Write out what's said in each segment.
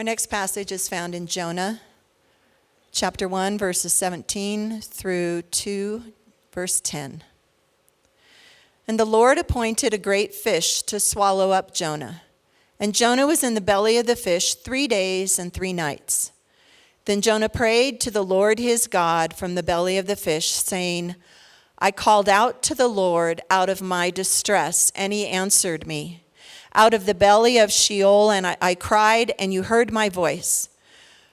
Our next passage is found in Jonah, chapter 1, verses 17 through 2, verse 10. And the Lord appointed a great fish to swallow up Jonah. And Jonah was in the belly of the fish 3 days and 3 nights. Then Jonah prayed to the Lord his God from the belly of the fish, saying, I called out to the Lord out of my distress, and he answered me. Out of the belly of Sheol, and I cried, and you heard my voice.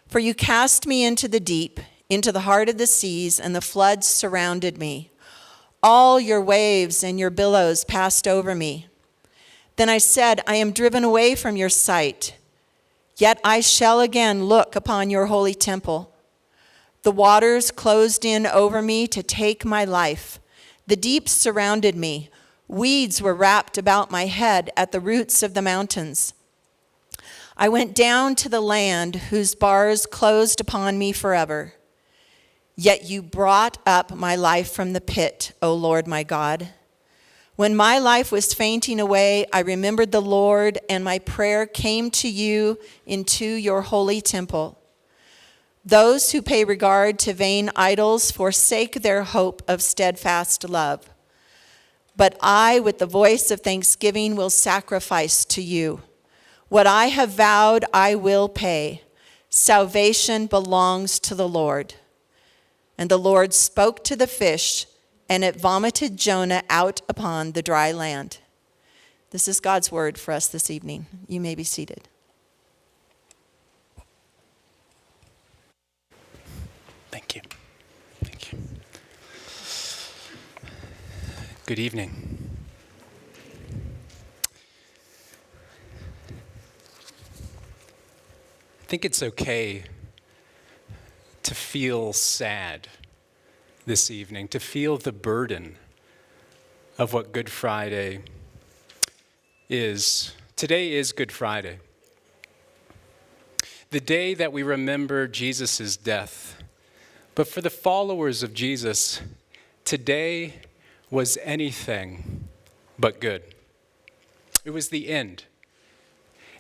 For you cast me into the deep, into the heart of the seas, and the floods surrounded me. All your waves and your billows passed over me. Then I said, I am driven away from your sight. Yet I shall again look upon your holy temple. The waters closed in over me to take my life. The deep surrounded me. Weeds were wrapped about my head at the roots of the mountains. I went down to the land whose bars closed upon me forever. Yet you brought up my life from the pit, O Lord my God. When my life was fainting away, I remembered the Lord, and my prayer came to you into your holy temple. Those who pay regard to vain idols forsake their hope of steadfast love. But I, with the voice of thanksgiving, will sacrifice to you. What I have vowed, I will pay. Salvation belongs to the Lord. And the Lord spoke to the fish, and it vomited Jonah out upon the dry land. This is God's word for us this evening. You may be seated. Thank you. Thank you. Good evening. I think it's okay to feel sad this evening, to feel the burden of what Good Friday is. Today is Good Friday, the day that we remember Jesus' death. But for the followers of Jesus, today was anything but good. It was the end.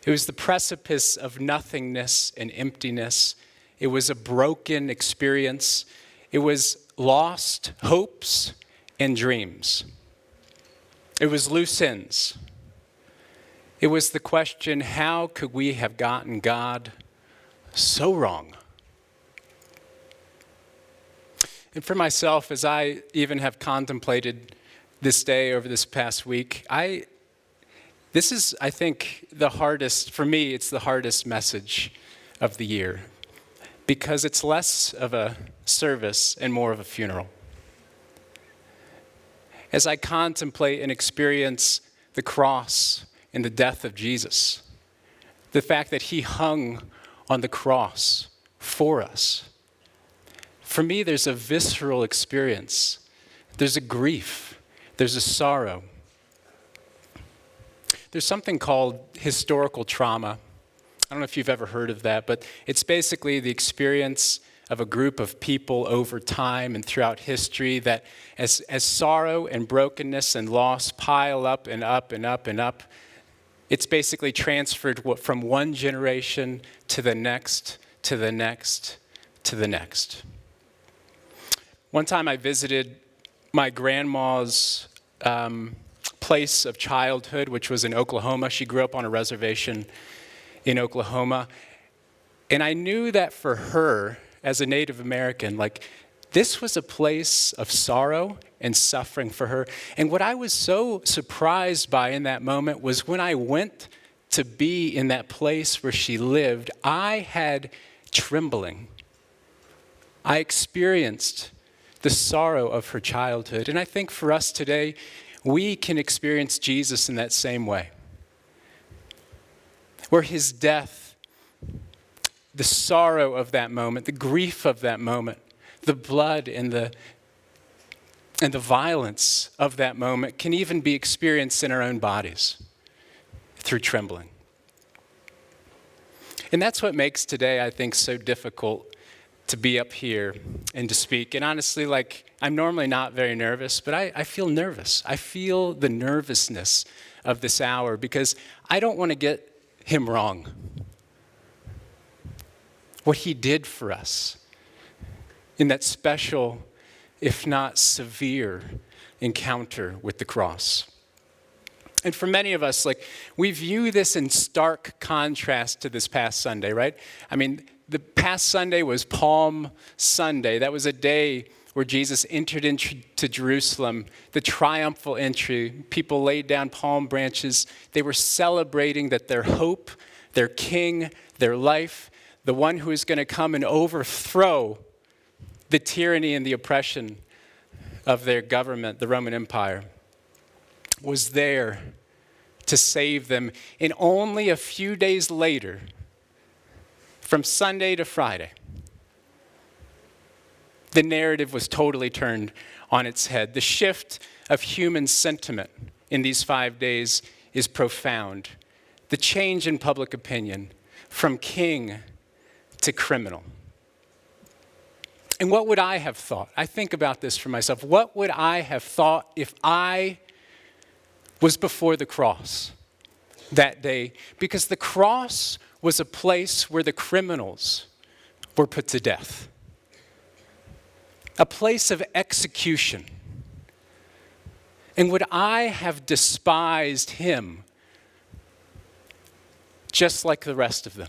It was the precipice of nothingness and emptiness. It was a broken experience. It was lost hopes and dreams. It was loose ends. It was the question, how could we have gotten God so wrong? And for myself, as I even have contemplated this day over this past week, this is, I think, the hardest, for me, it's the hardest message of the year, because it's less of a service and more of a funeral. As I contemplate and experience the cross and the death of Jesus, the fact that he hung on the cross for us, for me, there's a visceral experience. There's a grief. There's a sorrow. There's something called historical trauma. I don't know if you've ever heard of that, but it's basically the experience of a group of people over time and throughout history that as sorrow and brokenness and loss pile up and up and up and up, it's basically transferred from one generation to the next, to the next, to the next. One time I visited my grandma's place of childhood, which was in Oklahoma. She grew up on a reservation in Oklahoma. And I knew that for her, as a Native American, this was a place of sorrow and suffering for her. And what I was so surprised by in that moment was when I went to be in that place where she lived, I had trembling. I experienced the sorrow of her childhood. And I think for us today, we can experience Jesus in that same way, where his death, the sorrow of that moment, the grief of that moment, the blood and the violence of that moment can even be experienced in our own bodies through trembling. And that's what makes today, I think, so difficult to be up here and to speak. And honestly, I'm normally not very nervous, but I feel nervous. I feel the nervousness of this hour because I don't want to get him wrong. what he did for us in that special, if not severe, encounter with the cross. And for many of us, we view this in stark contrast to this past Sunday, right? I mean, the past Sunday was Palm Sunday. That was a day where Jesus entered into Jerusalem, the triumphal entry. People laid down palm branches. They were celebrating that their hope, their king, their life, the one who is going to come and overthrow the tyranny and the oppression of their government, the Roman Empire, was there to save them. And only a few days later, from Sunday to Friday, the narrative was totally turned on its head. The shift of human sentiment in these 5 days is profound. The change in public opinion from king to criminal. And what would I have thought? I think about this for myself. What would I have thought if I was before the cross that day? Because the cross was a place where the criminals were put to death. A place of execution. And would I have despised him just like the rest of them?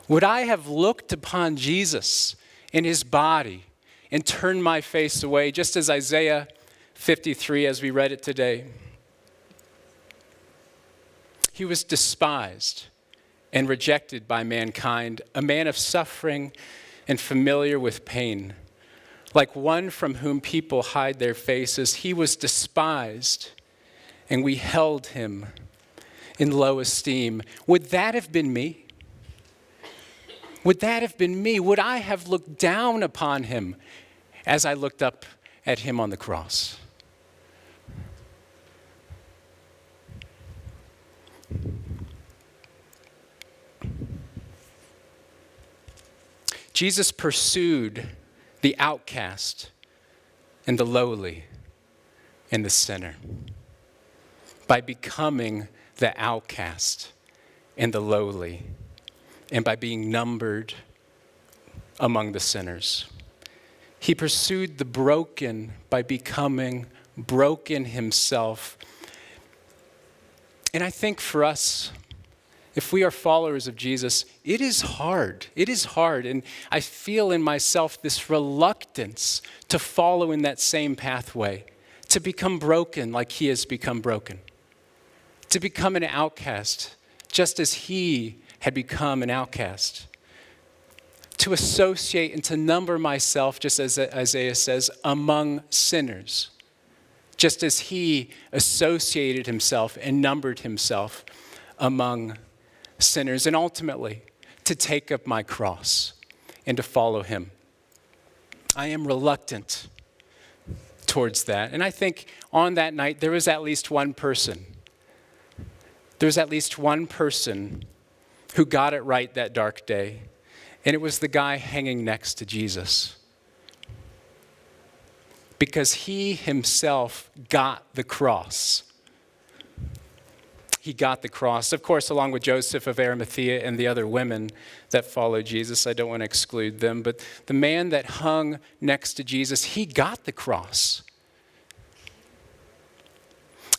Would I have looked upon Jesus in his body and turned my face away, just as Isaiah 53, as we read it today? He was despised and rejected by mankind, a man of suffering and familiar with pain. Like one from whom people hide their faces, he was despised, and we held him in low esteem. Would that have been me? Would that have been me? Would I have looked down upon him as I looked up at him on the cross? Jesus pursued the outcast and the lowly and the sinner by becoming the outcast and the lowly and by being numbered among the sinners. He pursued the broken by becoming broken himself. And I think for us, if we are followers of Jesus, it is hard. It is hard. And I feel in myself this reluctance to follow in that same pathway, to become broken like he has become broken, to become an outcast just as he had become an outcast, to associate and to number myself, just as Isaiah says, among sinners, just as he associated himself and numbered himself among sinners, and ultimately to take up my cross and to follow him. I am reluctant towards that. And I think on that night, there was at least one person. There was at least one person who got it right that dark day. And it was the guy hanging next to Jesus. Because he himself got the cross. He got the cross, of course, along with Joseph of Arimathea and the other women that followed Jesus. I don't want to exclude them, but the man that hung next to Jesus, he got the cross.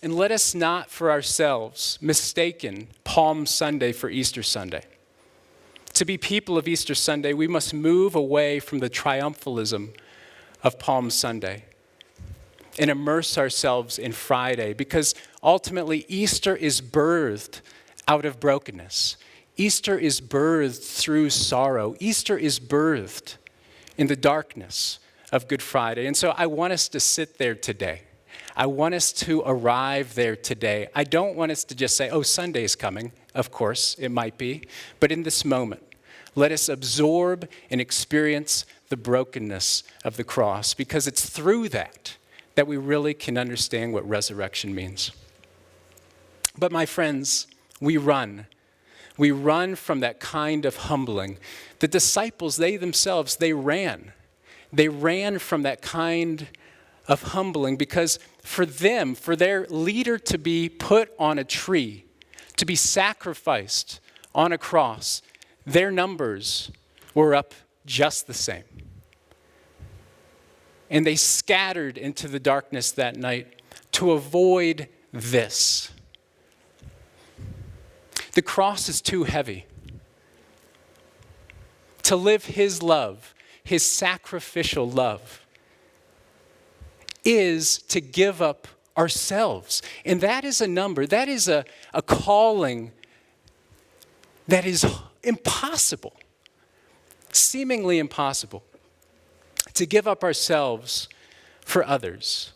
And let us not for ourselves mistaken Palm Sunday for Easter Sunday. To be people of Easter Sunday, we must move away from the triumphalism of Palm Sunday and immerse ourselves in Friday, because ultimately Easter is birthed out of brokenness. Easter is birthed through sorrow. Easter is birthed in the darkness of Good Friday. And so I want us to sit there today. I want us to arrive there today. I don't want us to just say, oh, Sunday's coming. Of course, it might be. But in this moment, let us absorb and experience the brokenness of the cross, because it's through that we really can understand what resurrection means. But my friends, we run. We run from that kind of humbling. The disciples, they themselves, they ran. They ran from that kind of humbling, because for them, for their leader to be put on a tree, to be sacrificed on a cross, their numbers were up just the same. And they scattered into the darkness that night to avoid this. The cross is too heavy. To live his love, his sacrificial love, is to give up ourselves. And that is a number, that is a calling that is impossible, seemingly impossible. To give up ourselves for others,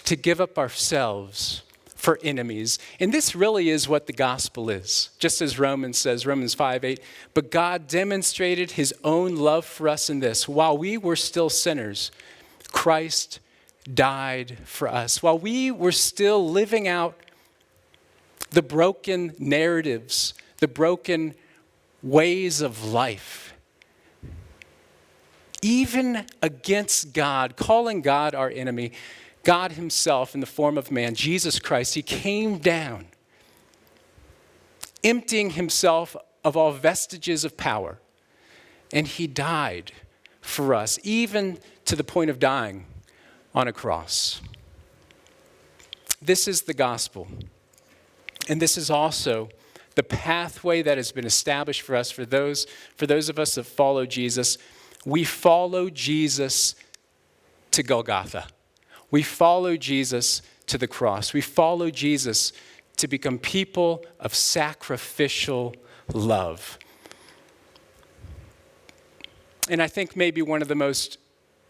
to give up ourselves for enemies. And this really is what the gospel is. Just as Romans says, Romans 5:8, but God demonstrated his own love for us in this: while we were still sinners, Christ died for us. While we were still living out the broken narratives, the broken ways of life, even against God, calling God our enemy, God himself in the form of man, Jesus Christ, he came down, emptying himself of all vestiges of power, and he died for us, even to the point of dying on a cross. This is the gospel. And this is also the pathway that has been established for us, for those of us that follow Jesus. We follow Jesus to Golgotha. We follow Jesus to the cross. We follow Jesus to become people of sacrificial love. And I think maybe one of the most,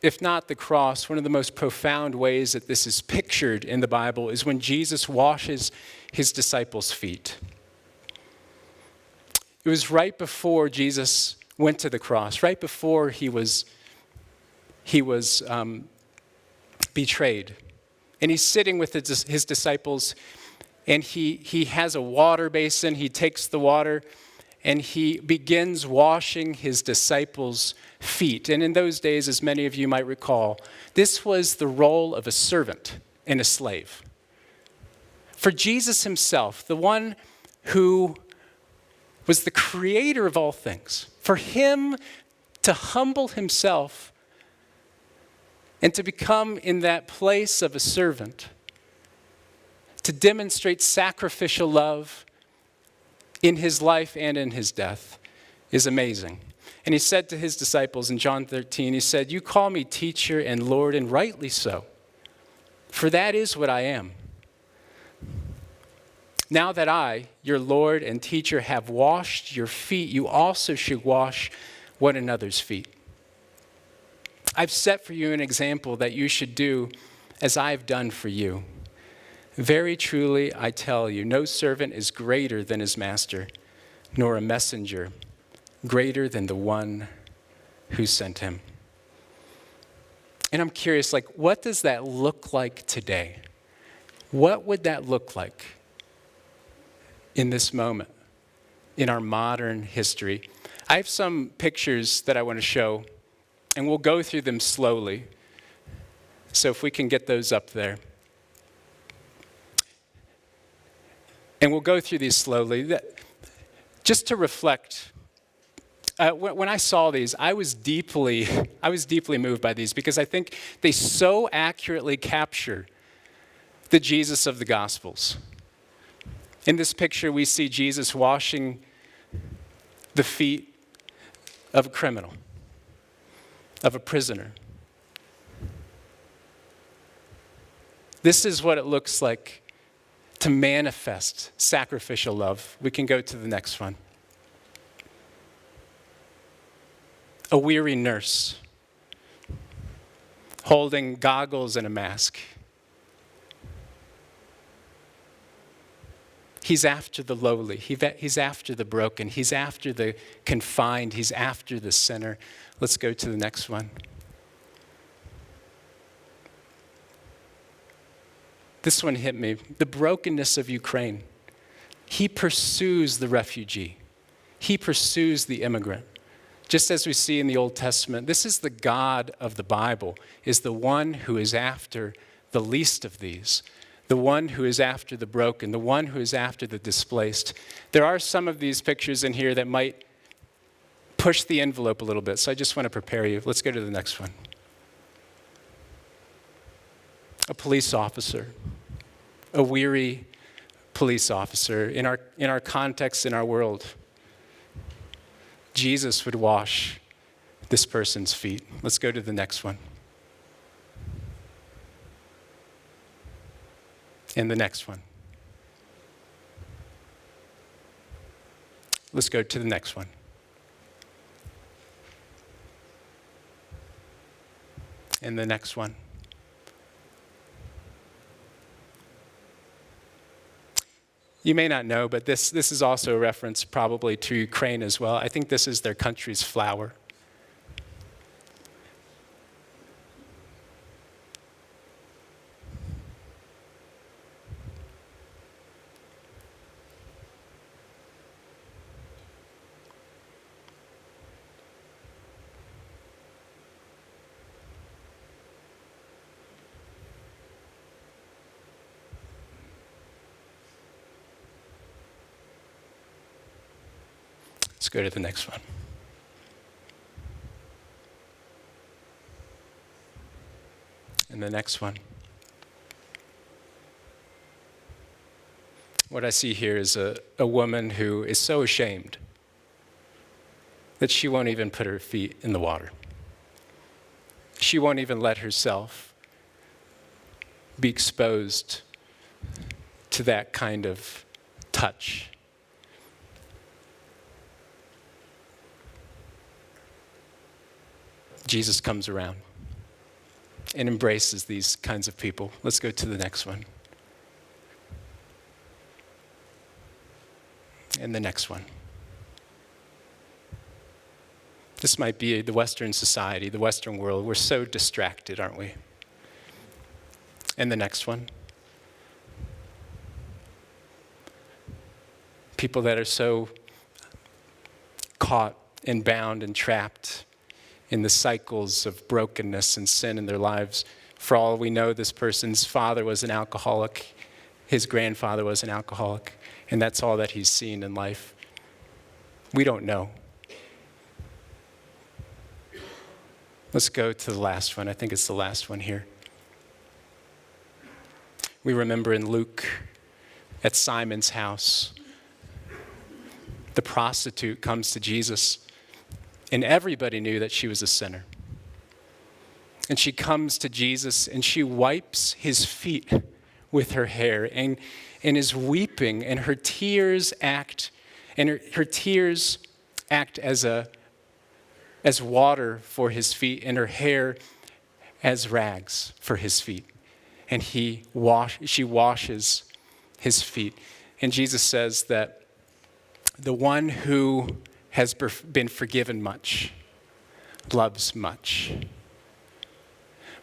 if not the cross, one of the most profound ways that this is pictured in the Bible is when Jesus washes his disciples' feet. It was right before Jesus went to the cross, right before he was betrayed. And he's sitting with his disciples, and he has a water basin. He takes the water, and he begins washing his disciples' feet. And in those days, as many of you might recall, this was the role of a servant and a slave. For Jesus himself, the one who was the creator of all things, for him to humble himself and to become in that place of a servant, to demonstrate sacrificial love in his life and in his death, is amazing. And he said to his disciples in John 13, he said, "You call me teacher and Lord, and rightly so, for that is what I am. Now that I, your Lord and teacher, have washed your feet, you also should wash one another's feet. I've set for you an example that you should do as I've done for you. Very truly, I tell you, no servant is greater than his master, nor a messenger greater than the one who sent him." And I'm curious, what does that look like today? What would that look like in this moment, in our modern history? I have some pictures that I want to show, and we'll go through them slowly. So if we can get those up there. And we'll go through these slowly. Just to reflect, when I saw these, I was deeply moved by these, because I think they so accurately capture the Jesus of the Gospels. In this picture, we see Jesus washing the feet of a criminal, of a prisoner. This is what it looks like to manifest sacrificial love. We can go to the next one. A weary nurse holding goggles and a mask. He's after the lowly. He's after the broken. He's after the confined. He's after the sinner. Let's go to the next one. This one hit me. The brokenness of Ukraine. He pursues the refugee. He pursues the immigrant. Just as we see in the Old Testament, this is the God of the Bible, is the one who is after the least of these, the one who is after the broken, the one who is after the displaced. There are some of these pictures in here that might push the envelope a little bit. So I just want to prepare you. Let's go to the next one. A police officer, a weary police officer. In our context, in our world, Jesus would wash this person's feet. Let's go to the next one. And the next one. Let's go to the next one. And the next one. You may not know, but this is also a reference probably to Ukraine as well. I think this is their country's flower. Let's go to the next one. And the next one. What I see here is a woman who is so ashamed that she won't even put her feet in the water. She won't even let herself be exposed to that kind of touch. Jesus comes around and embraces these kinds of people. Let's go to the next one. And the next one. This might be the Western society, the Western world. We're so distracted, aren't we? And the next one. People that are so caught and bound and trapped in the cycles of brokenness and sin in their lives. For all we know, this person's father was an alcoholic. His grandfather was an alcoholic. And that's all that he's seen in life. We don't know. Let's go to the last one. I think it's the last one here. We remember in Luke, at Simon's house, the prostitute comes to Jesus. And everybody knew that she was a sinner. And she comes to Jesus and she wipes his feet with her hair and is weeping, and her tears act as water for his feet, and her hair as rags for his feet. And she washes his feet. And Jesus says that the one who has been forgiven much loves much.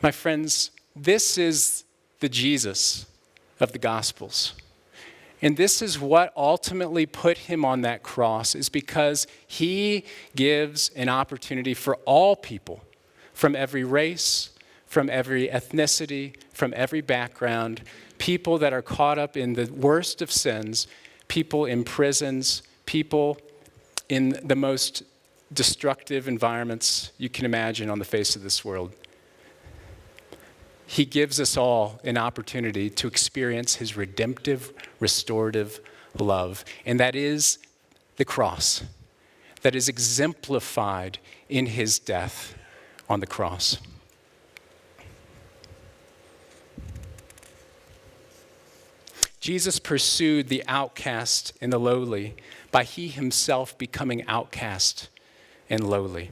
My friends, this is the Jesus of the Gospels. And this is what ultimately put him on that cross, is because he gives an opportunity for all people, from every race, from every ethnicity, from every background, people that are caught up in the worst of sins, people in prisons, people in the most destructive environments you can imagine on the face of this world. He gives us all an opportunity to experience his redemptive, restorative love. And that is the cross. That is exemplified in his death on the cross. Jesus pursued the outcast and the lowly by he himself becoming outcast and lowly.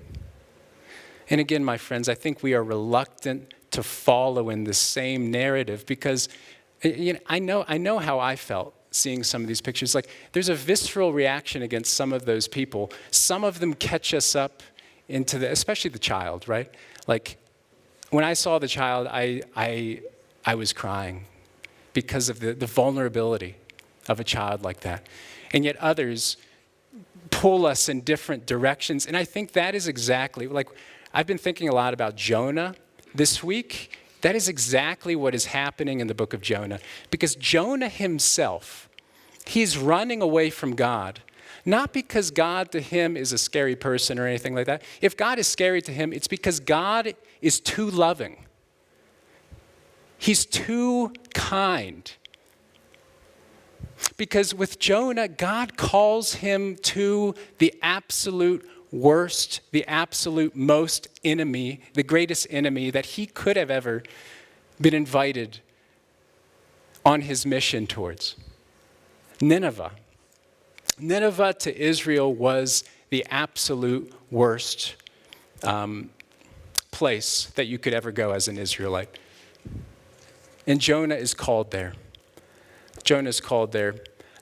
And again, my friends, I think we are reluctant to follow in the same narrative because I know how I felt seeing some of these pictures. Like, there's a visceral reaction against some of those people. Some of them catch us up into especially the child, right? Like, when I saw the child, I was crying because of the vulnerability of a child like that. And yet others pull us in different directions. And I think that is exactly, like, I've been thinking a lot about Jonah this week. That is exactly what is happening in the book of Jonah. Because Jonah himself, he's running away from God, Not because God to him is a scary person or anything like that. If God is scary to him, it's because God is too loving. He's too kind. Because with Jonah, God calls him to the absolute worst, the absolute most enemy, the greatest enemy that he could have ever been invited on his mission towards. Nineveh. Nineveh to Israel was the absolute worst place that you could ever go as an Israelite. And Jonah is called there. Jonah is called there.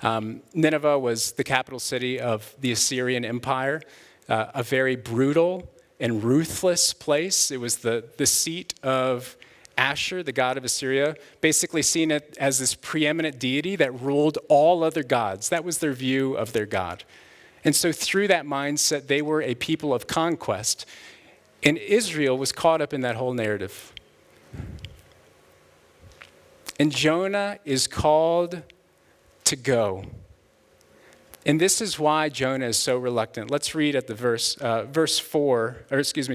Nineveh was the capital city of the Assyrian Empire, a very brutal and ruthless place. It was the seat of Asher, the god of Assyria, basically seen it as this preeminent deity that ruled all other gods. That was their view of their god. And so through that mindset, they were a people of conquest. And Israel was caught up in that whole narrative. And Jonah is called to go. And this is why Jonah is so reluctant. Let's read at the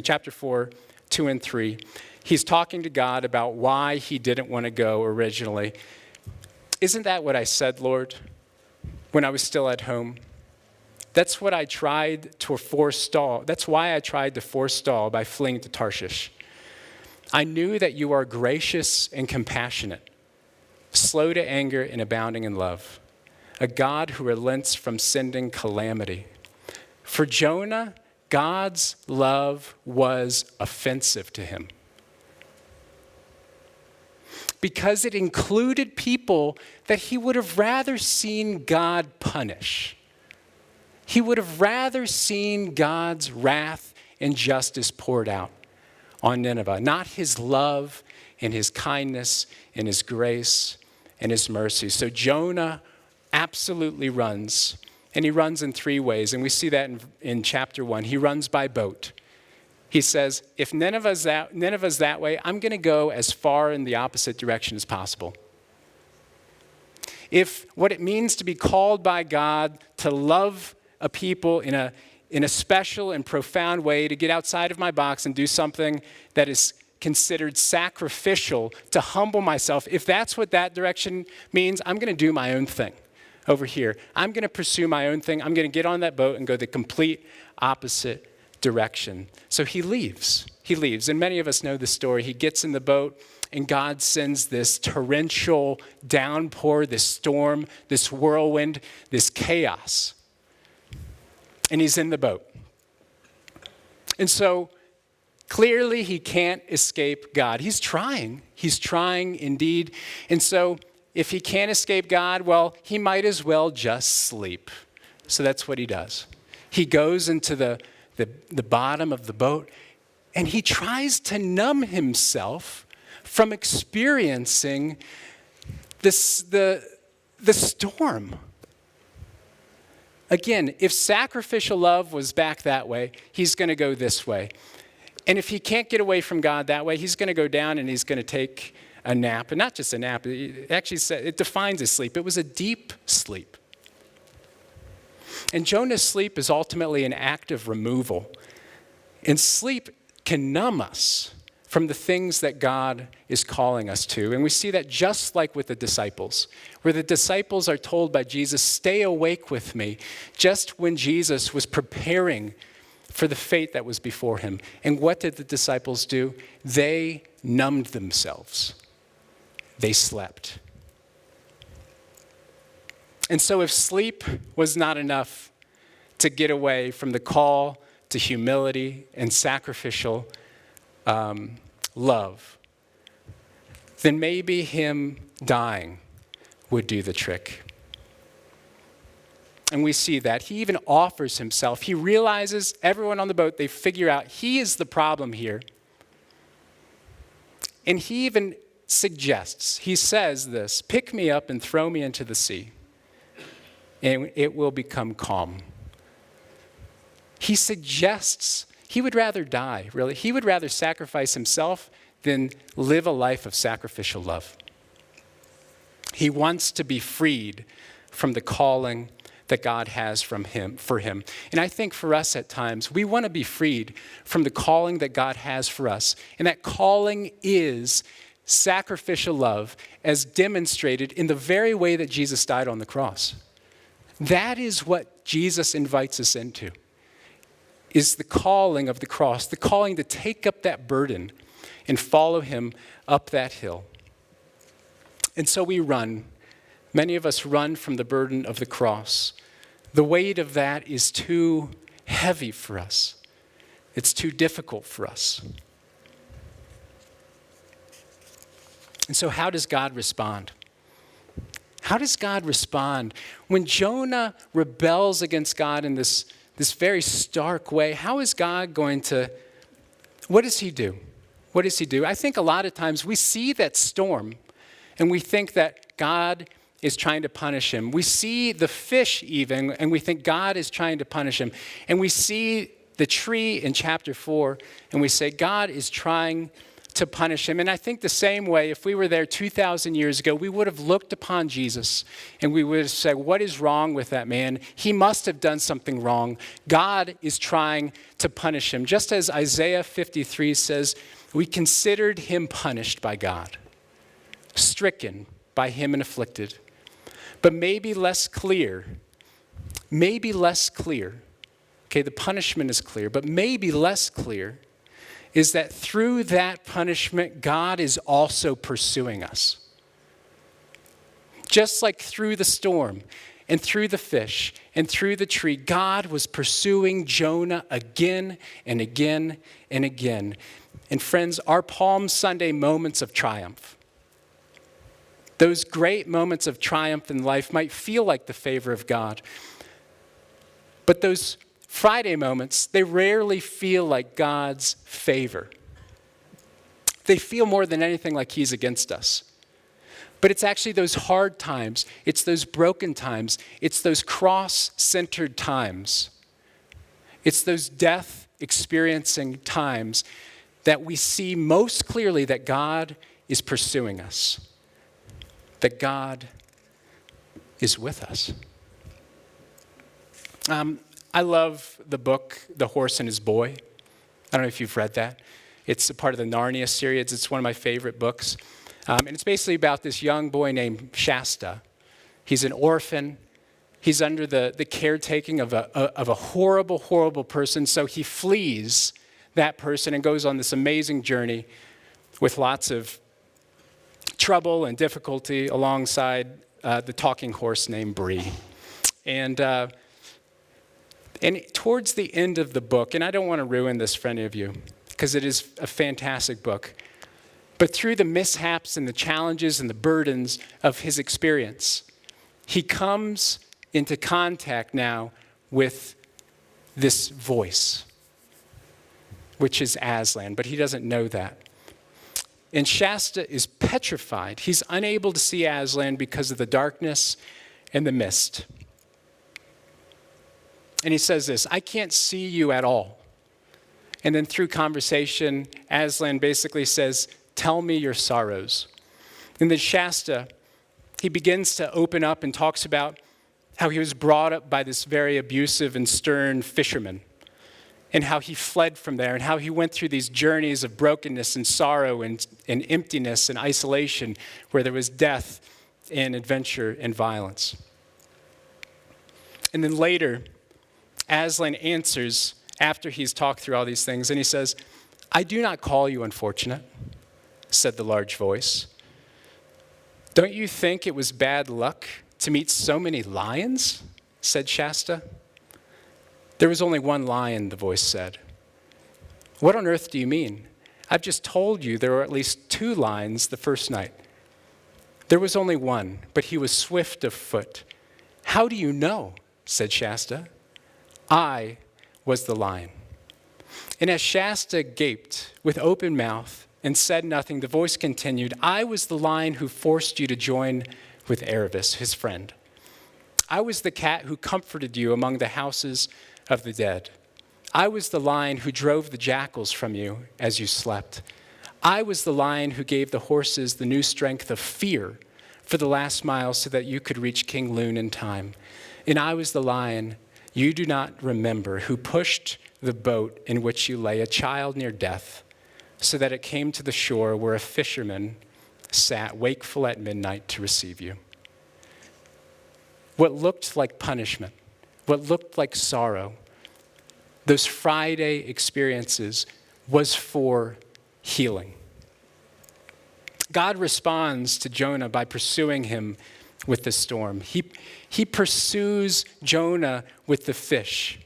chapter 4, 2 and 3. He's talking to God about why he didn't want to go originally. Isn't that what I said, Lord, when I was still at home? That's what I tried to forestall. That's why I tried to forestall by fleeing to Tarshish. I knew that you are gracious and compassionate, slow to anger and abounding in love, a God who relents from sending calamity. For Jonah, God's love was offensive to him, because it included people that he would have rather seen God punish. He would have rather seen God's wrath and justice poured out on Nineveh, not his love and his kindness and his grace and his mercy. So Jonah absolutely runs, and he runs in three ways, and we see that in chapter 1. He runs by boat. He says, if Nineveh's that way, I'm going to go as far in the opposite direction as possible. If what it means to be called by God, to love a people in a special and profound way, to get outside of my box and do something that is considered sacrificial, to humble myself, if that's what that direction means, I'm going to do my own thing over here. I'm going to pursue my own thing. I'm going to get on that boat and go the complete opposite direction. So he leaves. He leaves. And many of us know the story. He gets in the boat, and God sends this torrential downpour, this storm, this whirlwind, this chaos. And he's in the boat. And so clearly he can't escape God. He's trying. He's trying indeed. And so if he can't escape God, well, he might as well just sleep. So that's what he does. He goes into the bottom of the boat, and he tries to numb himself from experiencing the storm. Again, if sacrificial love was back that way, he's going to go this way. And if he can't get away from God that way, he's going to go down and he's going to take a nap. And not just a nap, it defines his sleep. It was a deep sleep. And Jonah's sleep is ultimately an act of removal. And sleep can numb us from the things that God is calling us to. And we see that just like with the disciples, where the disciples are told by Jesus, stay awake with me, just when Jesus was preparing for the fate that was before him. And what did the disciples do? They numbed themselves. They slept. And so if sleep was not enough to get away from the call to humility and sacrificial love, then maybe him dying would do the trick. And we see that. He even offers himself. He realizes everyone on the boat, they figure out he is the problem here. And he even suggests, he says this, pick me up and throw me into the sea, and it will become calm. He suggests he would rather die, really. He would rather sacrifice himself than live a life of sacrificial love. He wants to be freed from the calling that God has for him. And I think for us at times, we want to be freed from the calling that God has for us. And that calling is sacrificial love as demonstrated in the very way that Jesus died on the cross. That is what Jesus invites us into, is the calling of the cross, the calling to take up that burden and follow him up that hill. And so we run. Many of us run from the burden of the cross. The weight of that is too heavy for us. It's too difficult for us. And so how does God respond? How does God respond? When Jonah rebels against God in this very stark way, how is God going to, what does he do? What does he do? I think a lot of times we see that storm and we think that God is trying to punish him. We see the fish even, and we think God is trying to punish him. And we see the tree in chapter 4, and we say God is trying to punish him. And I think the same way, if we were there 2,000 years ago, we would have looked upon Jesus, and we would have said, what is wrong with that man? He must have done something wrong. God is trying to punish him. Just as Isaiah 53 says, we considered him punished by God, stricken by him and afflicted. But maybe less clear, okay, the punishment is clear, but maybe less clear is that through that punishment, God is also pursuing us. Just like through the storm and through the fish and through the tree, God was pursuing Jonah again and again and again. And friends, our Palm Sunday moments of triumph, those great moments of triumph in life might feel like the favor of God. But those Friday moments, they rarely feel like God's favor. They feel more than anything like he's against us. But it's actually those hard times, it's those broken times, it's those cross-centered times, it's those death-experiencing times that we see most clearly that God is pursuing us, that God is with us. I love the book, The Horse and His Boy. I don't know if you've read that. It's a part of the Narnia series. It's one of my favorite books. And it's basically about this young boy named Shasta. He's an orphan. He's under the caretaking of a horrible, horrible person. So he flees that person and goes on this amazing journey with lots of trouble and difficulty alongside the talking horse named Bree. And towards the end of the book, and I don't want to ruin this for any of you, because it is a fantastic book, but through the mishaps and the challenges and the burdens of his experience, he comes into contact now with this voice, which is Aslan, but he doesn't know that. And Shasta is petrified. He's unable to see Aslan because of the darkness and the mist. And he says this, I can't see you at all. And then through conversation, Aslan basically says, tell me your sorrows. And then Shasta, he begins to open up and talks about how he was brought up by this very abusive and stern fisherman, and how he fled from there, and how he went through these journeys of brokenness and sorrow and emptiness and isolation, where there was death and adventure and violence. And then later, Aslan answers after he's talked through all these things, and he says, I do not call you unfortunate, said the large voice. Don't you think it was bad luck to meet so many lions? Said Shasta. There was only one lion, the voice said. What on earth do you mean? I've just told you there were at least 2 lions the first night. There was only one, but he was swift of foot. How do you know? Said Shasta. I was the lion. And as Shasta gaped with open mouth and said nothing, the voice continued, I was the lion who forced you to join with Erebus, his friend. I was the cat who comforted you among the houses of the dead. I was the lion who drove the jackals from you as you slept. I was the lion who gave the horses the new strength of fear for the last mile so that you could reach King Loon in time. And I was the lion you do not remember, who pushed the boat in which you lay, a child near death, so that it came to the shore where a fisherman sat wakeful at midnight to receive you. What looked like punishment, what looked like sorrow, those Friday experiences was for healing. God responds to Jonah by pursuing him with the storm. He pursues Jonah with the fish.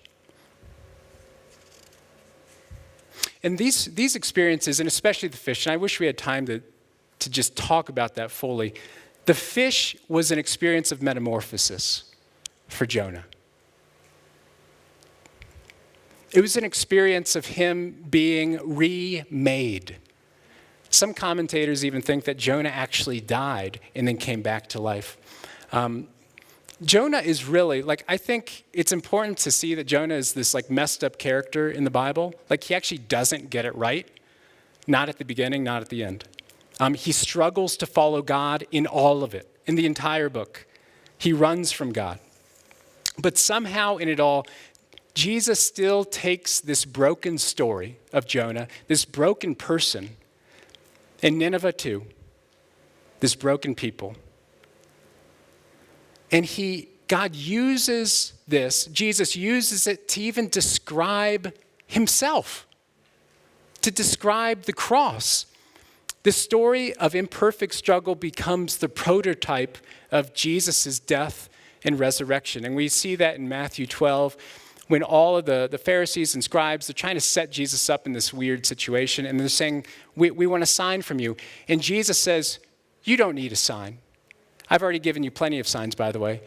And these experiences, and especially the fish, and I wish we had time to just talk about that fully. The fish was an experience of metamorphosis for Jonah. It was an experience of him being remade. Some commentators even think that Jonah actually died and then came back to life. Jonah is really, I think it's important to see that Jonah is this messed up character in the Bible. He actually doesn't get it right. Not at the beginning, not at the end. He struggles to follow God in all of it, in the entire book. He runs from God. But somehow in it all, Jesus still takes this broken story of Jonah, this broken person, and Nineveh too, this broken people. And God uses this, Jesus uses it to even describe himself, to describe the cross. The story of imperfect struggle becomes the prototype of Jesus' death and resurrection. And we see that in Matthew 12, when all of the Pharisees and scribes, they're trying to set Jesus up in this weird situation. And they're saying, we want a sign from you. And Jesus says, you don't need a sign. I've already given you plenty of signs, by the way.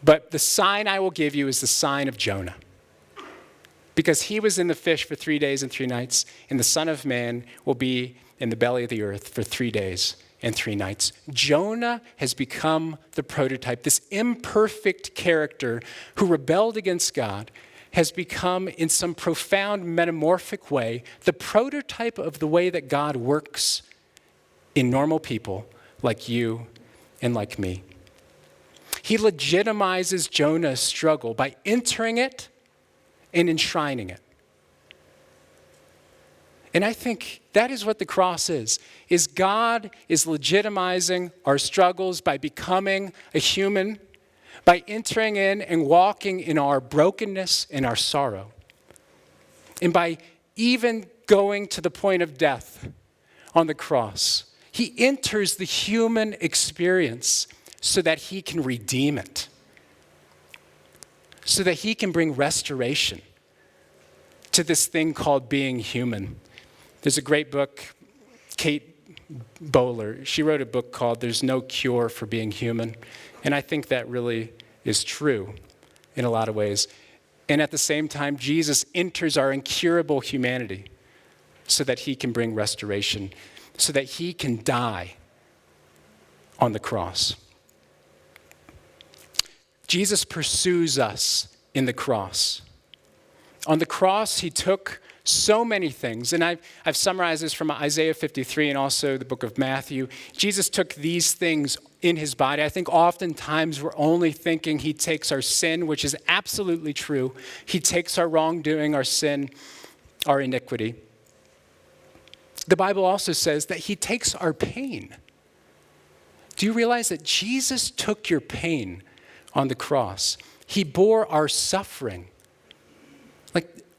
But the sign I will give you is the sign of Jonah. Because he was in the fish for 3 days and 3 nights, and the Son of Man will be in the belly of the earth for 3 days and 3 nights. Jonah has become the prototype. This imperfect character who rebelled against God has become, in some profound metamorphic way, the prototype of the way that God works in normal people like you and like me. He legitimizes Jonah's struggle by entering it and enshrining it. And I think that is what the cross is God is legitimizing our struggles by becoming a human, by entering in and walking in our brokenness and our sorrow, and by even going to the point of death on the cross. He enters the human experience so that he can redeem it, so that he can bring restoration to this thing called being human. There's a great book, Kate Bowler. She wrote a book called There's No Cure for Being Human. And I think that really is true in a lot of ways. And at the same time, Jesus enters our incurable humanity so that he can bring restoration, so that he can die on the cross. Jesus pursues us in the cross. On the cross, he took so many things, and I've summarized this from Isaiah 53 and also the book of Matthew. Jesus took these things in his body. I think oftentimes we're only thinking he takes our sin, which is absolutely true. He takes our wrongdoing, our sin, our iniquity. The Bible also says that he takes our pain. Do you realize that Jesus took your pain on the cross? He bore our suffering.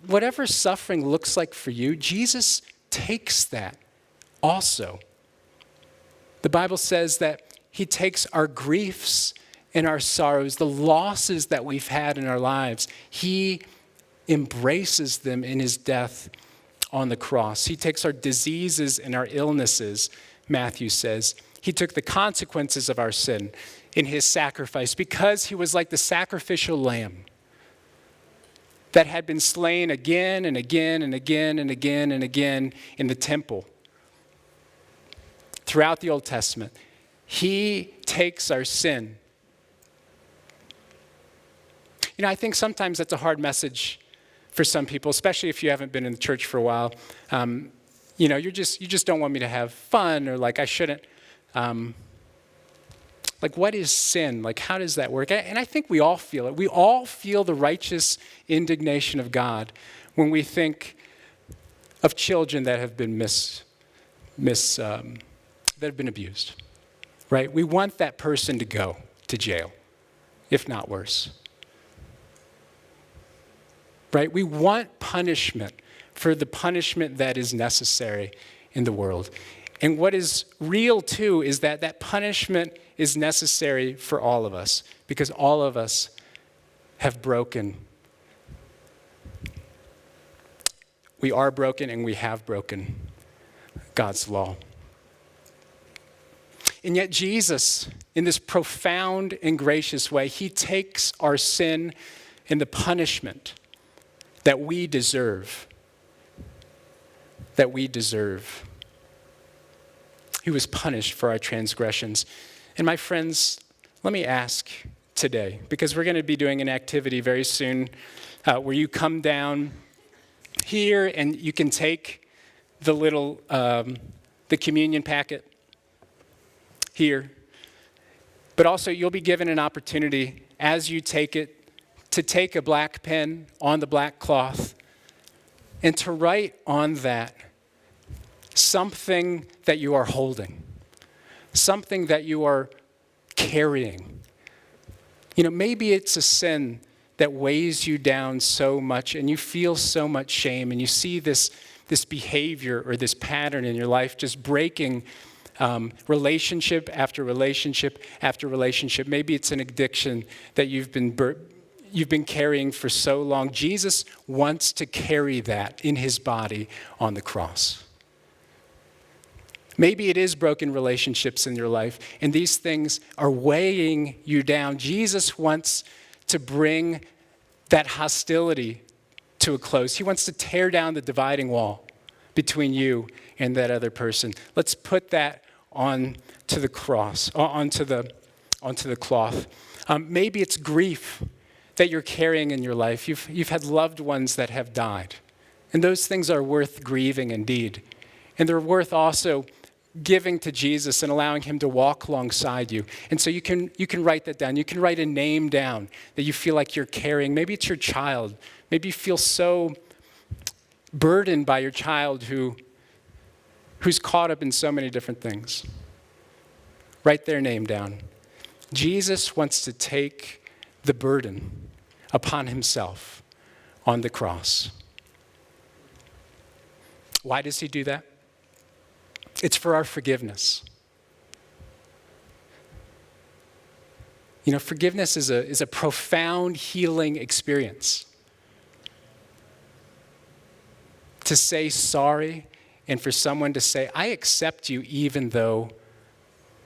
Whatever suffering looks like for you, Jesus takes that also. The Bible says that he takes our griefs and our sorrows, the losses that we've had in our lives. He embraces them in his death on the cross. He takes our diseases and our illnesses, Matthew says. He took the consequences of our sin in his sacrifice because he was like the sacrificial lamb that had been slain again and again and again and again and again in the temple. Throughout the Old Testament, he takes our sin. I think sometimes that's a hard message for some people, especially if you haven't been in the church for a while. You just don't want me to have fun, or I shouldn't Like, what is sin? Like, how does that work? And I think we all feel it. We all feel the righteous indignation of God when we think of children that have been that have been abused, right? We want that person to go to jail, if not worse, right? We want punishment for the punishment that is necessary in the world. And what is real, too, is that that punishment is necessary for all of us, because all of us have broken. We are broken and we have broken God's law. And yet Jesus, in this profound and gracious way, he takes our sin and the punishment that we deserve. He was punished for our transgressions. And my friends, let me ask today, because we're going to be doing an activity very soon where you come down here and you can take the little, the communion packet here. But also you'll be given an opportunity as you take it to take a black pen on the black cloth and to write on that something that you are holding, something that you are carrying. You know, maybe it's a sin that weighs you down so much and you feel so much shame and you see this behavior or this pattern in your life just breaking relationship after relationship after relationship. Maybe it's an addiction that you've been carrying for so long. Jesus wants to carry that in his body on the cross. Maybe it is broken relationships in your life, and these things are weighing you down. Jesus wants to bring that hostility to a close. He wants to tear down the dividing wall between you and that other person. Let's put that onto the cross, onto the cloth. Maybe it's grief that you're carrying in your life. You've had loved ones that have died, and those things are worth grieving indeed, and they're worth also giving to Jesus and allowing him to walk alongside you. And so you can write that down. You can write a name down that you feel like you're carrying. Maybe it's your child. Maybe you feel so burdened by your child who's caught up in so many different things. Write their name down. Jesus wants to take the burden upon himself on the cross. Why does he do that? It's for our forgiveness. You know, forgiveness is a profound healing experience. To say sorry and for someone to say, I accept you even though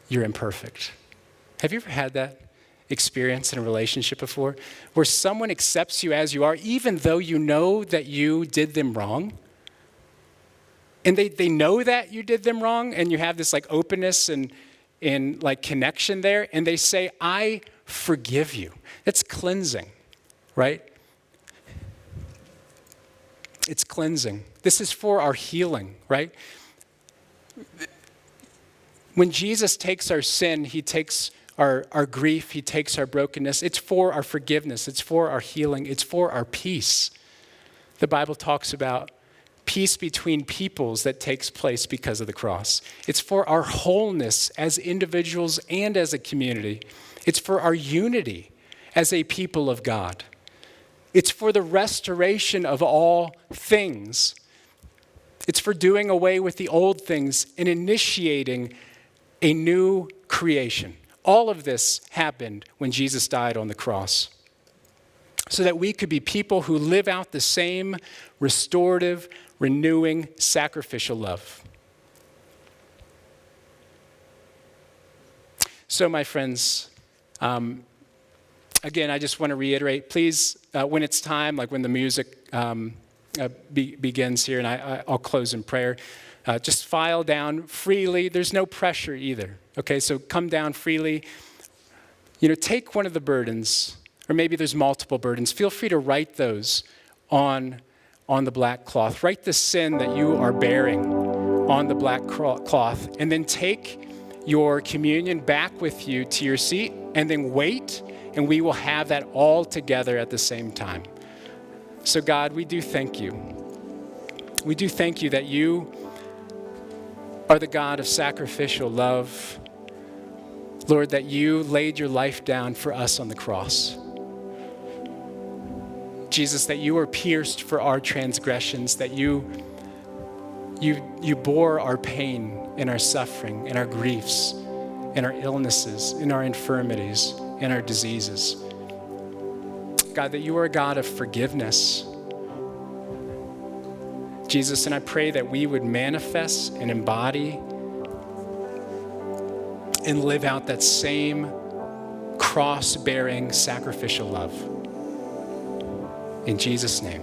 you're imperfect. Have you ever had that experience in a relationship before? Where someone accepts you as you are, even though you know that you did them wrong? And they know that you did them wrong, and you have this like openness and like connection there, and they say, I forgive you. That's cleansing, right? It's cleansing. This is for our healing, right? When Jesus takes our sin, he takes our grief, he takes our brokenness. It's for our forgiveness. It's for our healing. It's for our peace. The Bible talks about peace between peoples that takes place because of the cross. It's for our wholeness as individuals and as a community. It's for our unity as a people of God. It's for the restoration of all things. It's for doing away with the old things and initiating a new creation. All of this happened when Jesus died on the cross, so that we could be people who live out the same restorative, renewing, sacrificial love. So, my friends, again, I just want to reiterate, please, when it's time, like when the music begins here, and I'll close in prayer, just file down freely. There's no pressure either, okay? So come down freely. You know, take one of the burdens, or maybe there's multiple burdens. Feel free to write those on the black cloth. Write the sin that you are bearing on the black cloth, and then take your communion back with you to your seat, and then wait, and we will have that all together at the same time. So God, we do thank you. We do thank you that you are the God of sacrificial love. Lord, that you laid your life down for us on the cross. Jesus, that you were pierced for our transgressions, that you bore our pain and our suffering and our griefs and our illnesses and our infirmities and our diseases. God, that you are a God of forgiveness. Jesus, and I pray that we would manifest and embody and live out that same cross-bearing sacrificial love. In Jesus' name.